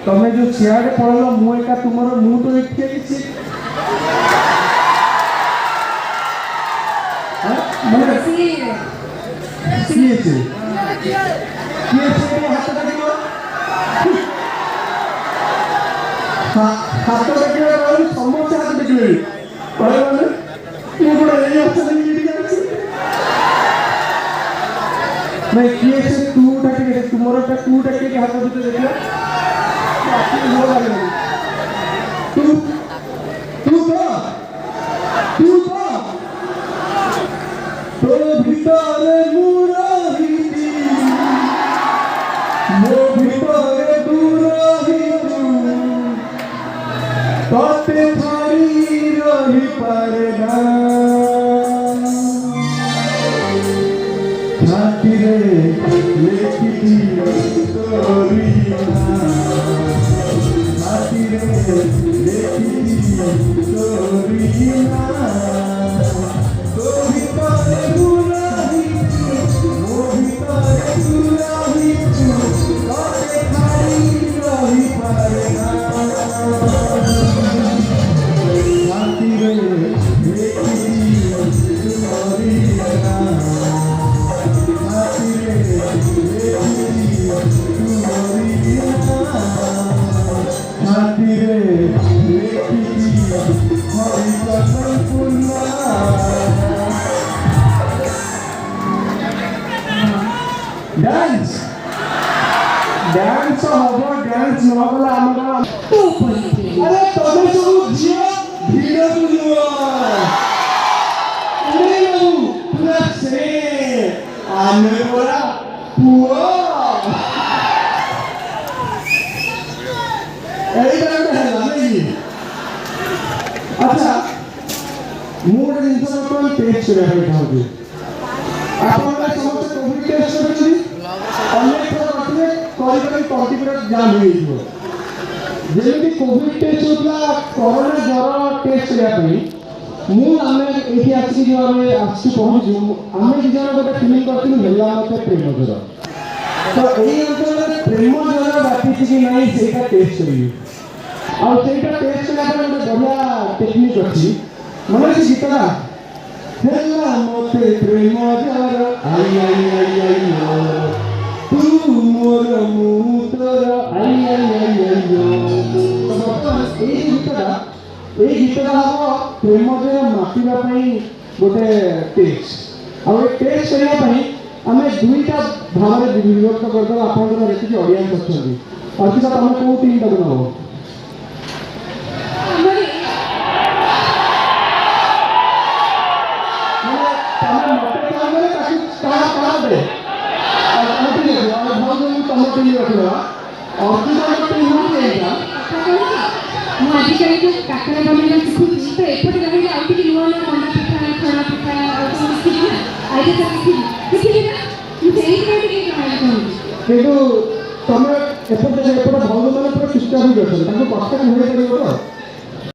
तुम्हें जो चेयर पड़ल मुझे तुम मुँह तो एक हाथ देखिए समस्त हाथ देखिए नहीं किए से तू ढके तुम्हारा तू ढके के हाथ में देखिए तू तू तो भीतर मुराही मो भीतर दूराही तोते थारी रही परदा खातिरे लेखी तोरी डांस डांस होबो डांस न होला हमरा अरे तबे सब झियो भिडियो बुझियो अरे बाबू पूरा से आने बोला पुओ एई तरह है नहीं अच्छा मूड जिंस को टेस्ट करे है खाओ आपण समस्त कोविड टेस्ट करछि अनेक प्रकार करी कंप्यूटर जाम हो गयो जेमि कोविड टेस्ट होतला कोरोना ज्वर टेस्ट करिया पई मु आमे एठी आछि जो आमे आछि पहुंचू आमे जे जन गोटे फीलिंग करथिलु हेला मते प्रेम ज्वर तो एई अंतर प्रेम ज्वर बाकी कि नहीं सेटा टेस्ट करियो आ सेटा टेस्ट करिया पर गोटे बढ़िया टेक्निक अछि मन से गीतला हेला मते प्रेम ज्वर आई आई आई आई तू मोर मुतर आई आई आई आई तो बर्तमान ए गीतटा हम प्रेम जे मापिबा पई गोटे टेक्स्ट आ टेक्स्ट करिया पई आमे दुईटा भाव में विभक्त करदो आपन जेति ऑडियंस अछंती अर्पिता तमे को तीन टा बनाओ तमे मते कामरे ताकि कहा दे तुम एपटे भौज मैंने पूरा चुपचाप ही कर